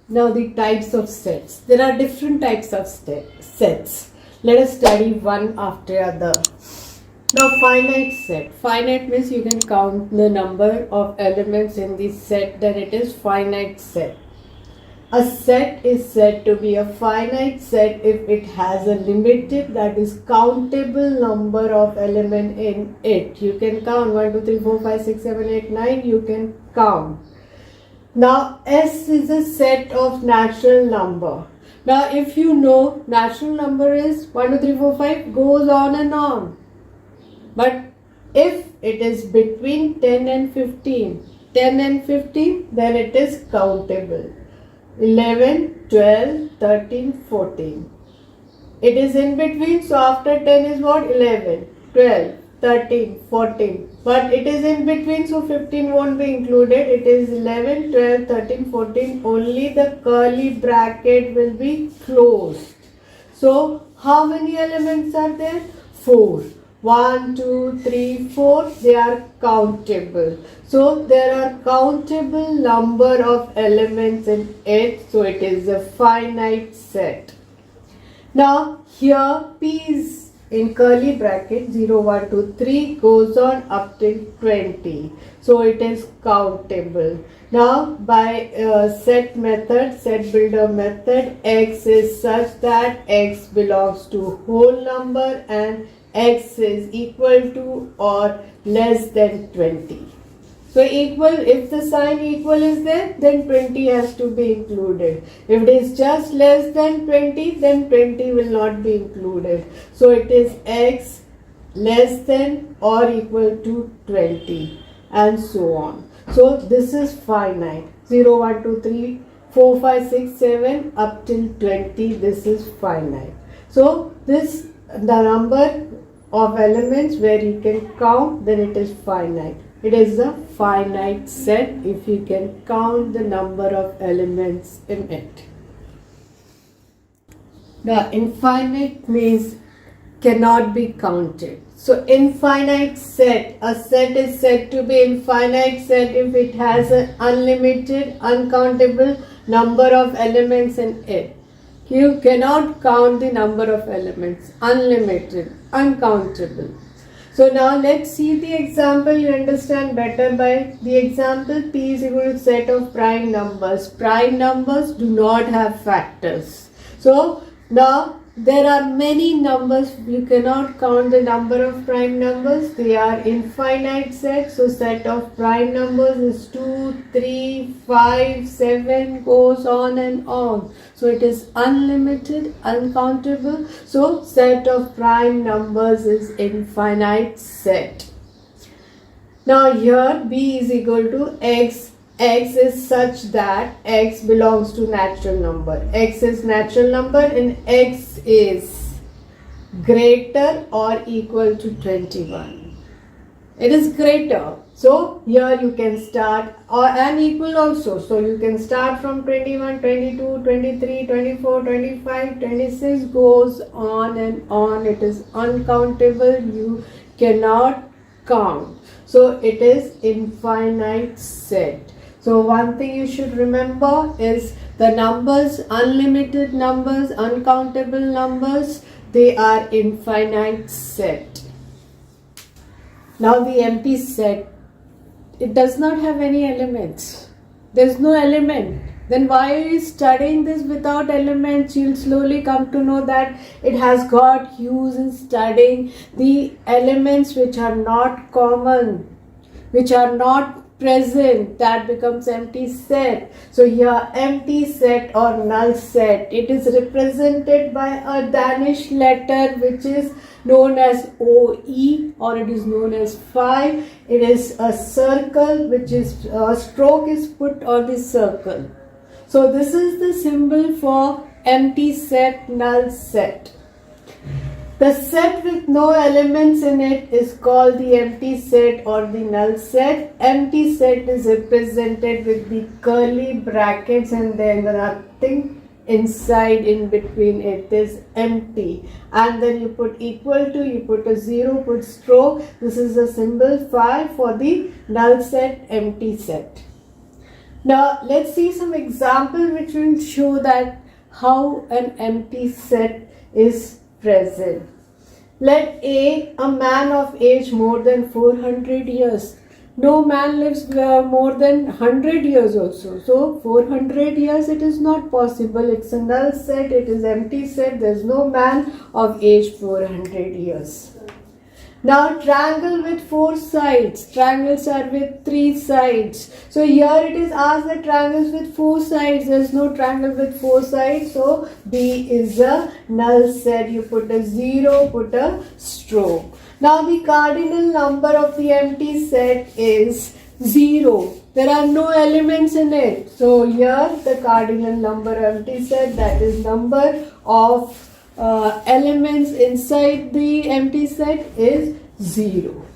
Now the types of sets. There are different types of sets. Let us study one after other. Now finite set. Finite means you can count the number of elements in the set, then it is finite set. A set is said to be a finite set if it has a limited, that is countable number of elements in it. You can count 1, 2, 3, 4, 5, 6, 7, 8, 9. You can count. Now S is a set of natural number. Now if you know natural number is 1, 2, 3, 4, 5 goes on and on. But if it is between 10 and 15, then it is countable. 11, 12, 13, 14. It is in between, so after 10 is what? 11, 12, 13, 14. But it is in between, so 15 won't be included. It is 11, 12, 13, 14. Only the curly bracket will be closed. So how many elements are there? 4. 1, 2, 3, 4, they are countable. So there are countable number of elements in it, so it is a finite set. Now here P is in curly bracket 0, 1, 2, 3 goes on up till 20. So it is countable. Now by set method, set builder method, X is such that X belongs to whole number and X is equal to or less than 20. So equal, if the sign equal is there, then 20 has to be included. If it is just less than 20, then 20 will not be included. So it is X less than or equal to 20 and so on. So this is finite. 0, 1, 2, 3, 4, 5, 6, 7 up till 20, this is finite. So this, the number of elements where you can count, then it is finite. It is a finite set if you can count the number of elements in it. Now infinite means cannot be counted. So infinite set, a set is said to be infinite set if it has an unlimited, uncountable number of elements in it. You cannot count the number of elements, unlimited, uncountable. So now let's see the example. You understand better by the example. P is equal to set of prime numbers. Prime numbers do not have factors. So now there are many numbers. You cannot count the number of prime numbers. They are infinite sets. So set of prime numbers is 2, 3, 5, 7 goes on and on. So it is unlimited, uncountable. So set of prime numbers is infinite set. Now here B is equal to X. X is such that X belongs to natural number. X is natural number and X is greater or equal to 21. It is greater. So here you can start and equal also. So you can start from 21, 22, 23, 24, 25, 26 goes on and on. It is uncountable. You cannot count. So it is infinite set. So one thing you should remember is the numbers, unlimited numbers, uncountable numbers, they are infinite set. Now the empty set, it does not have any elements. There is no element. Then why are you studying this without elements? You'll slowly come to know that it has got use in studying the elements which are not common, which are not present, that becomes empty set. So here empty set or null set, it is represented by a Danish letter which is known as OE or it is known as phi. It is a circle which is a stroke is put on the circle. So this is the symbol for empty set, null set. The set with no elements in it is called the empty set or the null set. Empty set is represented with the curly brackets and then nothing inside in between. It is empty. And then you put equal to, you put a 0, put stroke. This is the symbol phi for the null set, empty set. Now let's see some example which will show that how an empty set is present. Let a man of age more than 400 years. No man lives more than 100 years also. So 400 years it is not possible. It's a null set. It is empty set. There is no man of age 400 years. Now triangle with 4 sides. Triangles are with 3 sides. So here it is asked that triangles with 4 sides. There is no triangle with 4 sides. So B is a null set. You put a 0, put a stroke. Now the cardinal number of the empty set is 0. There are no elements in it. So here the cardinal number of empty set, that is number of elements inside the empty set, is 0.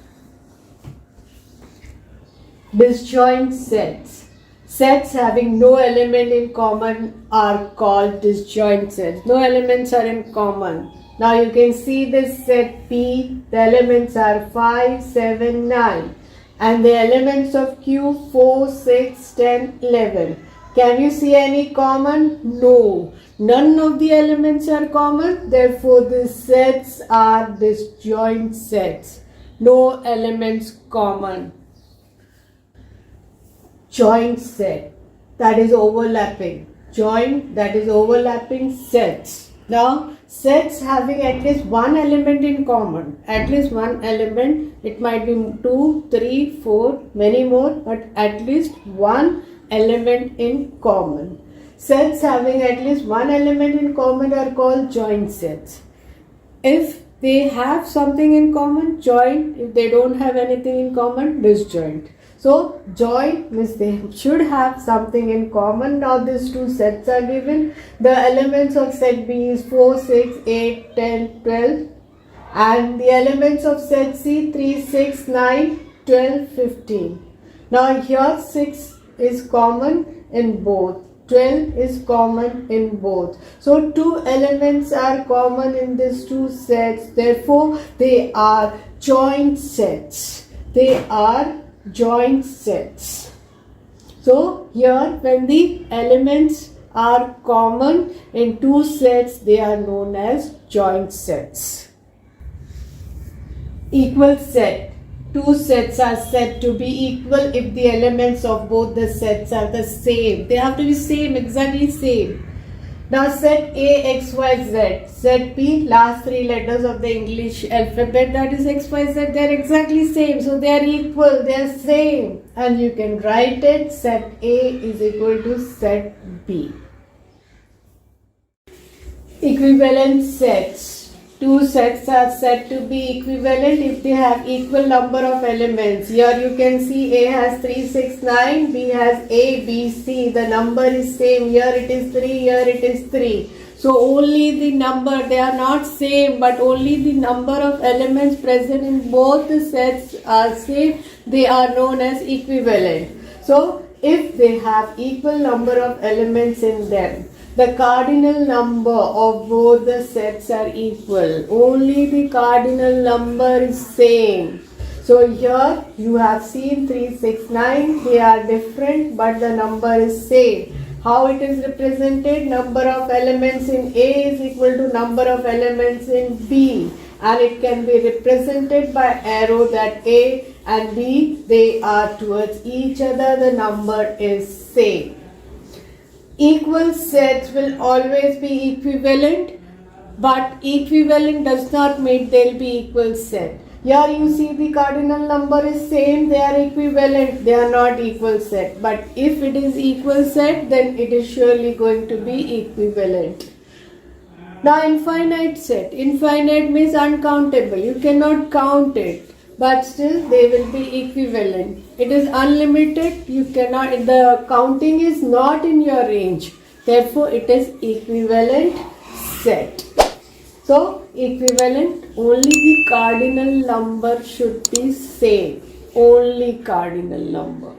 Disjoint sets. Sets having no element in common are called disjoint sets. No elements are in common. Now you can see this set P, the elements are 5, 7, 9 and the elements of Q 4, 6, 10, 11. Can you see any common? No. None of the elements are common. Therefore, these sets are disjoint sets. No elements common. Joint set, that is overlapping. Joint, that is overlapping sets. Now, sets having at least one element in common. At least one element. It might be 2, 3, 4, many more, but at least one element in common. Sets having at least one element in common are called joint sets. If they have something in common, joint. If they don't have anything in common, disjoint. So joint means they should have something in common. Now these two sets are given. The elements of set B is 4, 6, 8, 10, 12. And the elements of set C 3, 6, 9, 12, 15. Now here 6 is common in both. 12 is common in both. So two elements are common in these two sets. Therefore, they are joint sets. They are joint sets. So here when the elements are common in two sets, they are known as joint sets. Equal set. Two sets are said to be equal if the elements of both the sets are the same. They have to be same, exactly same. Now set A, X, Y, Z. Set P, last 3 letters of the English alphabet, that is X, Y, Z, they are exactly same. So they are equal, they are same. And you can write it, set A is equal to set B. Equivalent sets. Two sets are said to be equivalent if they have equal number of elements. Here you can see A has 3, 6, 9, B has A, B, C. The number is same. Here it is 3, here it is 3. So only the number, they are not same, but only the number of elements present in both the sets are same. They are known as equivalent. So if they have equal number of elements in them, the cardinal number of both the sets are equal. Only the cardinal number is same. So here you have seen 3, 6, 9. They are different but the number is same. How it is represented? Number of elements in A is equal to number of elements in B. And it can be represented by arrow that A and B, they are towards each other. The number is same. Equal sets will always be equivalent, but equivalent does not mean they'll be equal set. Here you see the cardinal number is same, they are equivalent, they are not equal set. But if it is equal set, then it is surely going to be equivalent. Now infinite set. Infinite means uncountable. You cannot count it. But still they will be equivalent. It is unlimited. You cannot, the counting is not in your range. Therefore it is equivalent set. So equivalent, only the cardinal number should be same. Only cardinal number.